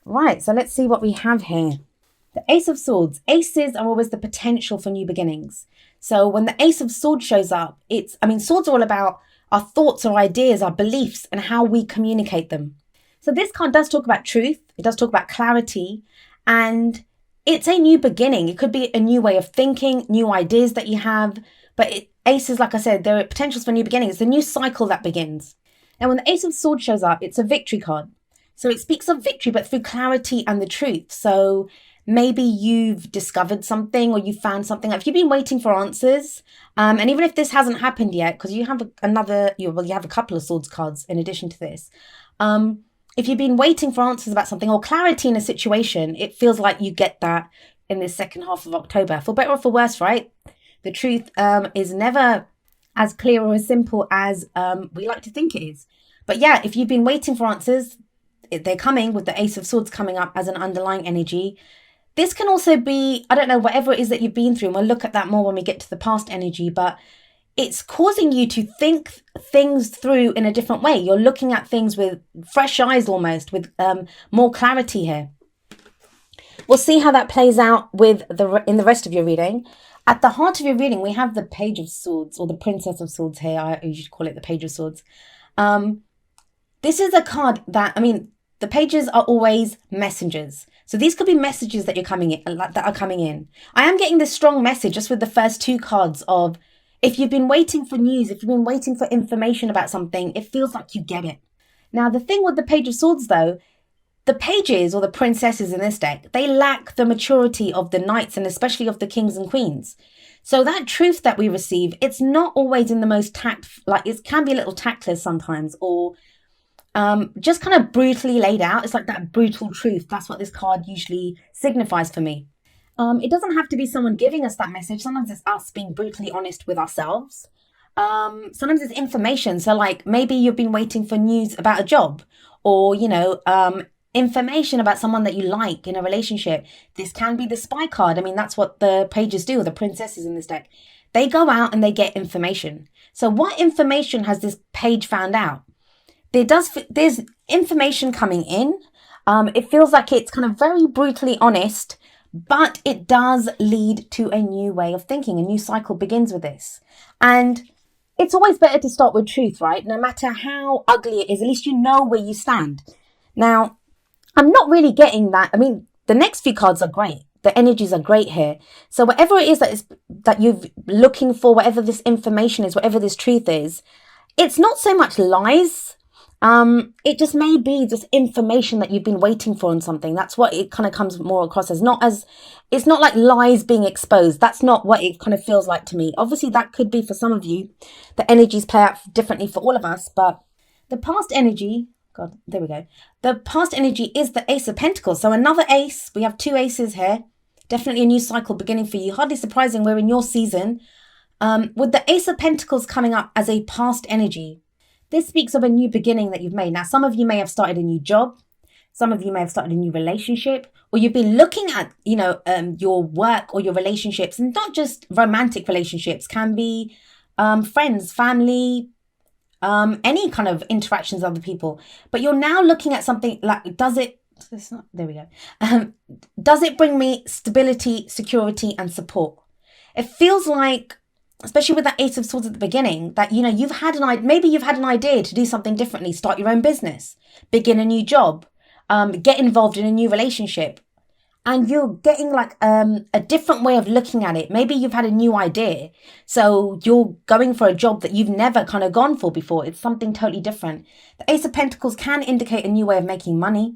Right, so let's see what we have here. The Ace of Swords. Aces are always the potential for new beginnings. So when the Ace of Swords shows up, swords are all about our thoughts, our ideas, our beliefs, and how we communicate them. So this card does talk about truth. It does talk about clarity, and it's a new beginning. It could be a new way of thinking, new ideas that you have. But aces, like I said, there are potentials for new beginnings. It's a new cycle that begins. Now, when the Ace of Swords shows up, it's a victory card. So it speaks of victory, but through clarity and the truth. So maybe you've discovered something or you found something. If you've been waiting for answers, and even if this hasn't happened yet, because you have you have a couple of swords cards in addition to this. If you've been waiting for answers about something or clarity in a situation, it feels like you get that in this second half of October. For better or for worse, right? The truth is never as clear or as simple as we like to think it is. But yeah, if you've been waiting for answers, they're coming with the Ace of Swords coming up as an underlying energy. This can also be, I don't know, whatever it is that you've been through. And we'll look at that more when we get to the past energy. But it's causing you to think things through in a different way. You're looking at things with fresh eyes almost, with more clarity here. We'll see how that plays out in the rest of your reading. At the heart of your reading, we have the Page of Swords, or the Princess of Swords here. I usually call it the Page of Swords. This is a card that, the pages are always messengers. So these could be messages that are coming in. I am getting this strong message just with the first two cards of, if you've been waiting for news, if you've been waiting for information about something, it feels like you get it. Now, the thing with the Page of Swords, though, the pages or the princesses in this deck, they lack the maturity of the knights and especially of the kings and queens. So that truth that we receive, it's not always in the most it can be a little tactless sometimes, or just kind of brutally laid out. It's like that brutal truth. That's what this card usually signifies for me. It doesn't have to be someone giving us that message. Sometimes it's us being brutally honest with ourselves. Sometimes it's information. So like maybe you've been waiting for news about a job, or, information about someone that you like in a relationship. This can be the spy card. That's what the pages do, or the princesses in this deck. They go out and they get information. So what information has this page found out? There's information coming in. It feels like it's kind of very brutally honest, but it does lead to a new way of thinking. A new cycle begins with this. And it's always better to start with truth, right? No matter how ugly it is, at least you know where you stand. Now, I'm not really getting that. The next few cards are great. The energies are great here. So whatever it is that you're looking for, whatever this information is, whatever this truth is, it's not so much lies. It just may be just information that you've been waiting for on something. That's what it kind of comes more across as. It's not like lies being exposed. That's not what it kind of feels like to me. Obviously, that could be for some of you. The energies play out differently for all of us. But the past energy, God, there we go. The past energy is the Ace of Pentacles. So another ace. We have two aces here. Definitely a new cycle beginning for you. Hardly surprising we're in your season. With the Ace of Pentacles coming up as a past energy. This speaks of a new beginning that you've made. Now, some of you may have started a new job. Some of you may have started a new relationship, or you've been looking at, your work or your relationships, and not just romantic relationships, can be friends, family, any kind of interactions with other people. But you're now looking at something like, there we go. Does it bring me stability, security, and support? It feels like, especially with that Ace of Swords at the beginning, that, maybe you've had an idea to do something differently, start your own business, begin a new job, get involved in a new relationship. And you're getting like a different way of looking at it. Maybe you've had a new idea. So you're going for a job that you've never kind of gone for before. It's something totally different. The Ace of Pentacles can indicate a new way of making money.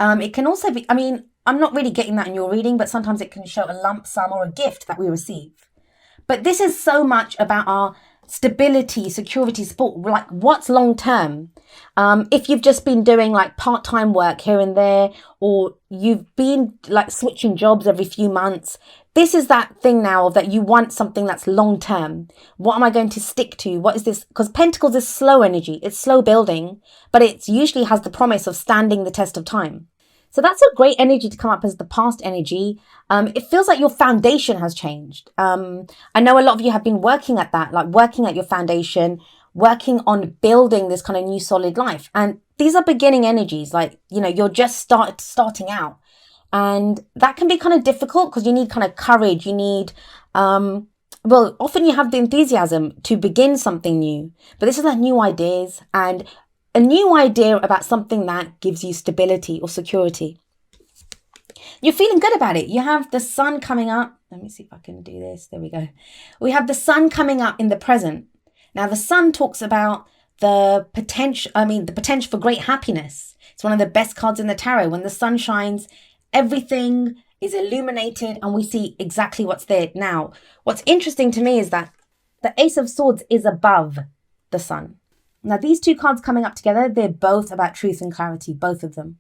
It can also be, I'm not really getting that in your reading, but sometimes it can show a lump sum or a gift that we receive. But this is so much about our stability, security, support, like what's long term. If you've just been doing like part-time work here and there, or you've been like switching jobs every few months, this is that thing now that you want something that's long term. What am I going to stick to? What is this? Because Pentacles is slow energy. It's slow building, but it usually has the promise of standing the test of time. So that's a great energy to come up as the past energy. It feels like your foundation has changed. I know a lot of you have been working at that, like working at your foundation, working on building this kind of new solid life. And these are beginning energies. Like, you know, you're just starting out. And that can be kind of difficult because you need kind of courage. You need, well, often you have the enthusiasm to begin something new. But this is like new ideas and a new idea about something that gives you stability or security. You're feeling good about it. You have the sun coming up. Let me see if I can do this. There we go. We have the sun coming up in the present. Now, the sun talks about the potential for great happiness. It's one of the best cards in the tarot. When the sun shines, everything is illuminated and we see exactly what's there. Now, what's interesting to me is that the Ace of Swords is above the sun. Now, these two cards coming up together, they're both about truth and clarity, both of them.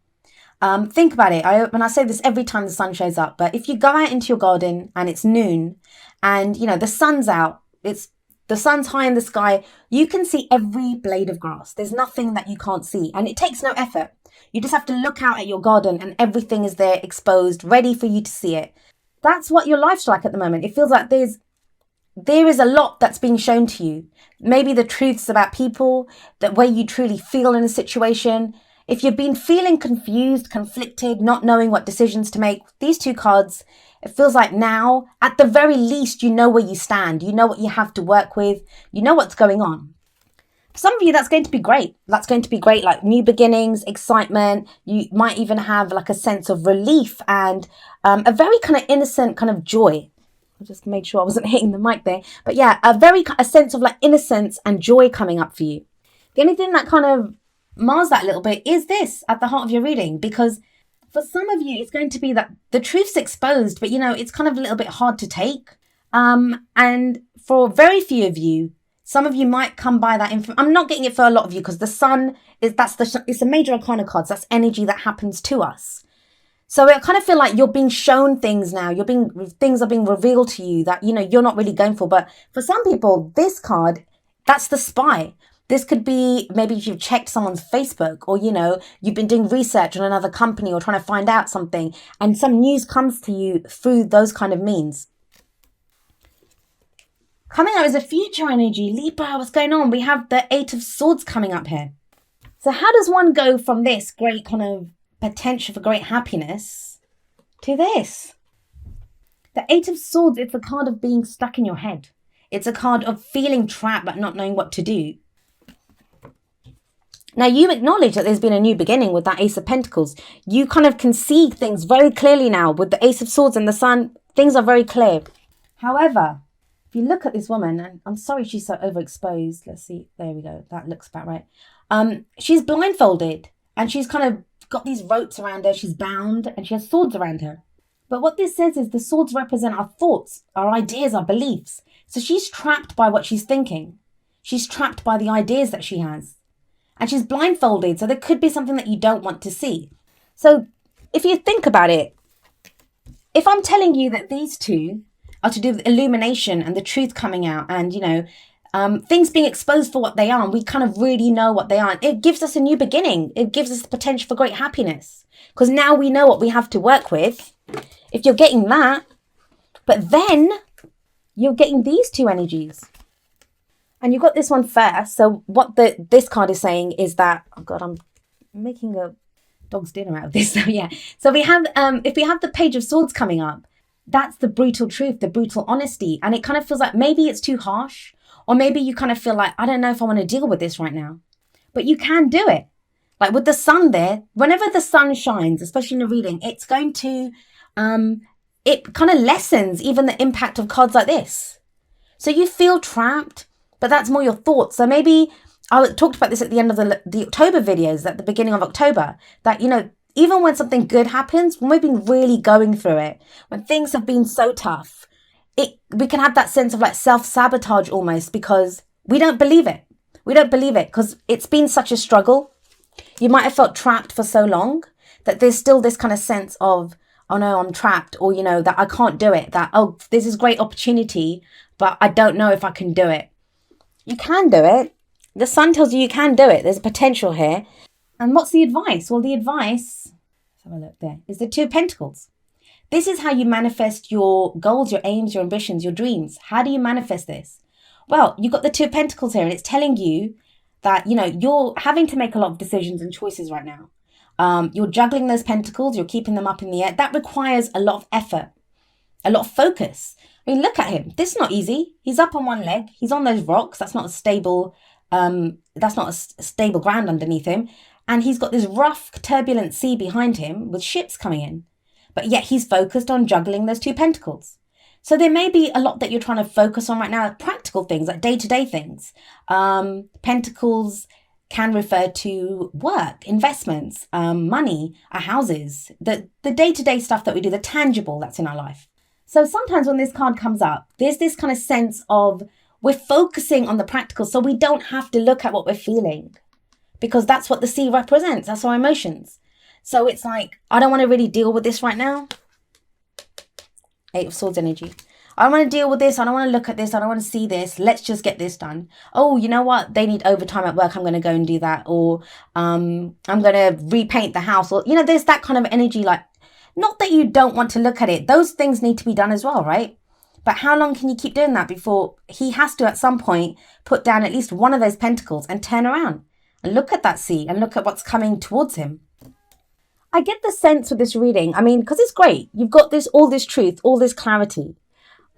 Think about it. And I say this every time the sun shows up, but if you go out into your garden and it's noon and, you know, the sun's out, the sun's high in the sky, you can see every blade of grass. There's nothing that you can't see, and it takes no effort. You just have to look out at your garden and everything is there exposed, ready for you to see it. That's what your life's like at the moment. It feels like there is a lot that's being shown to you. Maybe the truths about people, the way you truly feel in a situation. If you've been feeling confused, conflicted, not knowing what decisions to make, these two cards, it feels like now, at the very least, you know where you stand. You know what you have to work with. You know what's going on. For some of you, that's going to be great. That's going to be great, like new beginnings, excitement. You might even have like a sense of relief and a very kind of innocent kind of joy. I just made sure I wasn't hitting the mic there. But yeah, a sense of like innocence and joy coming up for you. The only thing that kind of mars that a little bit is this at the heart of your reading, because for some of you, it's going to be that the truth's exposed, but, you know, it's kind of a little bit hard to take. And for very few of you, some of you might come by that info. I'm not getting it for a lot of you because the sun it's a major arcana cards. That's energy that happens to us. So I kind of feel like you're being shown things now. Things are being revealed to you that, you know, you're not really going for. But for some people, this card, that's the spy. This could be maybe if you've checked someone's Facebook, or, you know, you've been doing research on another company or trying to find out something and some news comes to you through those kind of means. Coming out is a future energy. Libra, what's going on? We have the Eight of Swords coming up here. So how does one go from this great kind of potential for great happiness to this? The Eight of Swords, it's a card of being stuck in your head. It's a card of feeling trapped but not knowing what to do. Now, you acknowledge that there's been a new beginning with that Ace of Pentacles. You kind of can see things very clearly now with the Ace of Swords and the Sun. Things are very clear. However, if you look at this woman, and I'm sorry she's so overexposed. Let's see. There we go. That looks about right. She's blindfolded and she's kind of got these ropes around her. She's bound and she has swords around her. But what this says is the swords represent our thoughts, our ideas, our beliefs. So she's trapped by what she's thinking. She's trapped by the ideas that she has. And she's blindfolded, so there could be something that you don't want to see. So if you think about it, if I'm telling you that these two are to do with illumination and the truth coming out and, you know, things being exposed for what they are, and we kind of really know what they are, it gives us a new beginning. It gives us the potential for great happiness because now we know what we have to work with. If you're getting that, but then you're getting these two energies. And you've got this one first. So what this card is saying is that, oh God, I'm making a dog's dinner out of this. So yeah. So we have, if we have the Page of Swords coming up, that's the brutal truth, the brutal honesty. And it kind of feels like maybe it's too harsh, or maybe you kind of feel like, I don't know if I want to deal with this right now, but you can do it. Like with the sun there, whenever the sun shines, especially in a reading, it's going to, it kind of lessens even the impact of cards like this. So you feel trapped, but that's more your thoughts. So maybe I talked about this at the end of the October videos, at the beginning of October, that, you know, even when something good happens, when we've been really going through it, when things have been so tough, we can have that sense of like self-sabotage almost because we don't believe it. We don't believe it because it's been such a struggle. You might have felt trapped for so long that there's still this kind of sense of, oh no, I'm trapped, or, you know, that I can't do it, that, oh, this is great opportunity, but I don't know if I can do it. You can do it. The sun tells you can do it. There's a potential here. And what's the advice? Well, the advice, let's have a look there, is the Two of Pentacles. This is how you manifest your goals, your aims, your ambitions, your dreams. How do you manifest this? Well, you've got the Two of Pentacles here, and it's telling you that, you know, you're having to make a lot of decisions and choices right now. You're juggling those pentacles, you're keeping them up in the air. That requires a lot of effort, a lot of focus. I mean, look at him. This is not easy. He's up on one leg. He's on those rocks. That's not a stable ground underneath him. And he's got this rough, turbulent sea behind him with ships coming in. But yet he's focused on juggling those two pentacles. So there may be a lot that you're trying to focus on right now, practical things, like day-to-day things. Pentacles can refer to work, investments, money, our houses, the day-to-day stuff that we do, the tangible that's in our life. So sometimes when this card comes up, there's this kind of sense of we're focusing on the practical so we don't have to look at what we're feeling, because that's what the sea represents. That's our emotions. So it's like, I don't want to really deal with this right now. Eight of Swords energy. I don't want to deal with this. I don't want to look at this. I don't want to see this. Let's just get this done. Oh, you know what? They need overtime at work. I'm going to go and do that. Or I'm going to repaint the house. Or, you know, there's that kind of energy. Like, not that you don't want to look at it. Those things need to be done as well, right? But how long can you keep doing that before he has to, at some point, put down at least one of those pentacles and turn around and look at that sea and look at what's coming towards him? I get the sense with this reading, I mean, because it's great. You've got all this truth, all this clarity.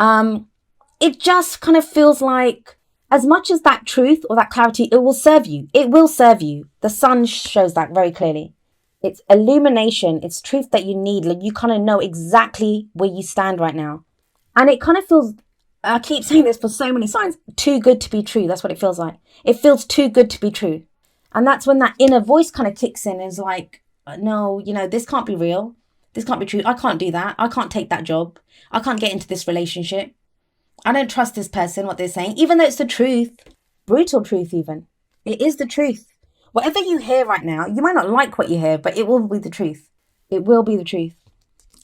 It just kind of feels like, as much as that truth or that clarity, it will serve you. It will serve you. The sun shows that very clearly. It's illumination. It's truth that you need. Like, you kind of know exactly where you stand right now. And it kind of feels, I keep saying this for so many signs, too good to be true. That's what it feels like. It feels too good to be true. And that's when that inner voice kind of kicks in and is like, no, you know, this can't be real. This can't be true. I can't do that. I can't take that job. I can't get into this relationship. I don't trust this person, what they're saying, even though it's the truth. Brutal truth even. It is the truth. Whatever you hear right now, you might not like what you hear, but it will be the truth. It will be the truth.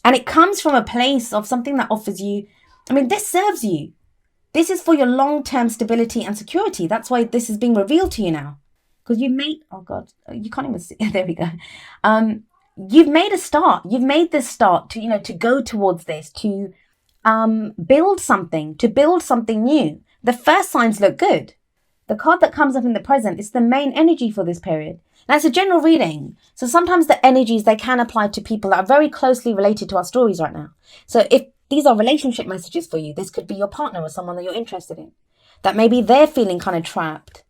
And it comes from a place of something that offers you, I mean, this serves you. This is for your long-term stability and security. That's why this is being revealed to you now. Because you made, oh God, you can't even see, there we go. You've made a start. You've made this start to, you know, to go towards this, to build something new. The first signs look good. The card that comes up in the present is the main energy for this period. Now, it's a general reading. So sometimes the energies, they can apply to people that are very closely related to our stories right now. So if these are relationship messages for you, this could be your partner or someone that you're interested in, that maybe they're feeling kind of trapped,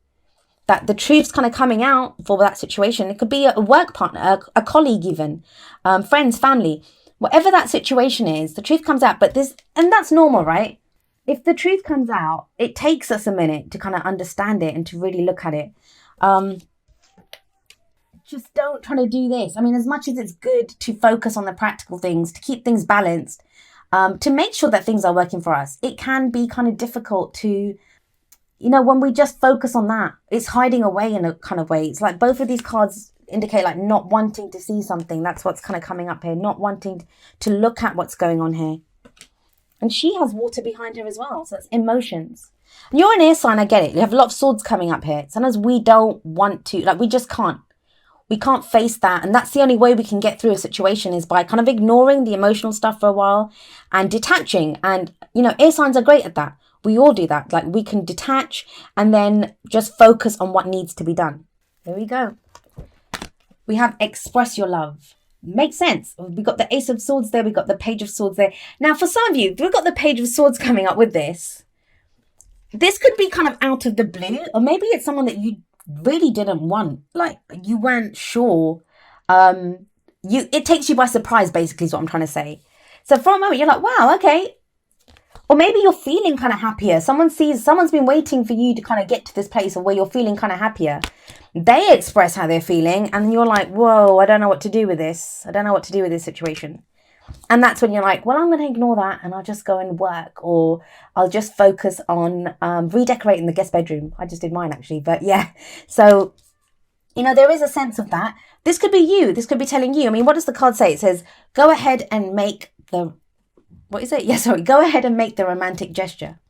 that the truth's kind of coming out for that situation. It could be a work partner, a colleague even, friends, family. Whatever that situation is, the truth comes out. But and that's normal, right? If the truth comes out, it takes us a minute to kind of understand it and to really look at it. Just don't try to do this. I mean, as much as it's good to focus on the practical things, to keep things balanced, to make sure that things are working for us, it can be kind of difficult to, you know, when we just focus on that, it's hiding away in a kind of way. It's like both of these cards indicate like not wanting to see something. That's what's kind of coming up here. Not wanting to look at what's going on here. And she has water behind her as well. So it's emotions. And you're an air sign, I get it. You have a lot of swords coming up here. Sometimes we don't want to, like, we just can't. We can't face that. And that's the only way we can get through a situation, is by kind of ignoring the emotional stuff for a while and detaching. And, you know, air signs are great at that. We all do that. Like, we can detach and then just focus on what needs to be done. There we go. We have express your love. Makes sense. We've got the Ace of Swords there. We've got the Page of Swords there. Now, for some of you, we've got the Page of Swords coming up with this. This could be kind of out of the blue, or maybe it's someone that you really didn't want. Like, you weren't sure. It takes you by surprise, basically, is what I'm trying to say. So for a moment, you're like, wow, okay. Or maybe you're feeling kind of happier. Someone's been waiting for you to kind of get to this place of where you're feeling kind of happier. They express how they're feeling, and you're like, whoa, I don't know what to do with this. I don't know what to do with this situation. And that's when you're like, well, I'm going to ignore that and I'll just go and work, or I'll just focus on redecorating the guest bedroom. I just did mine, actually. But yeah, so, you know, there is a sense of that. This could be you. This could be telling you. I mean, what does the card say? It says, go ahead and make the... What is it? Yeah, sorry. Go ahead and make the romantic gesture.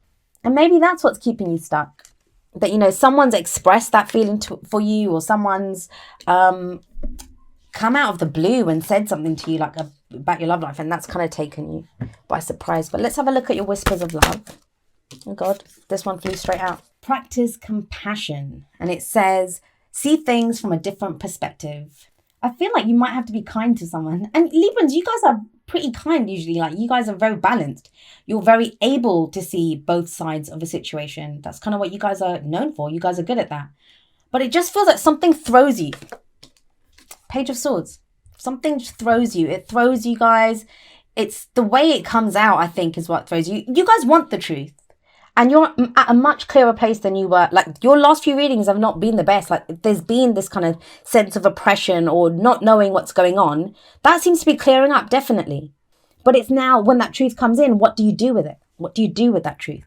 And maybe that's what's keeping you stuck. That, you know, someone's expressed that feeling for you, or someone's come out of the blue and said something to you like about your love life, and that's kind of taken you by surprise. But let's have a look at your whispers of love. Oh God, this one flew straight out. practice compassion. And it says, see things from a different perspective. I feel like you might have to be kind to someone. And Librans, you guys are pretty kind usually. Like, you guys are very balanced. You're very able to see both sides of a situation. That's kind of what you guys are known for. You guys are good at that. But it just feels like something throws you. Page of Swords. Something throws you. It throws you guys. It's the way it comes out, I think, is what throws you. You guys want the truth. And you're at a much clearer place than you were. Like, your last few readings have not been the best. Like, there's been this kind of sense of oppression or not knowing what's going on. That seems to be clearing up, definitely. But it's now, when that truth comes in, what do you do with it? What do you do with that truth?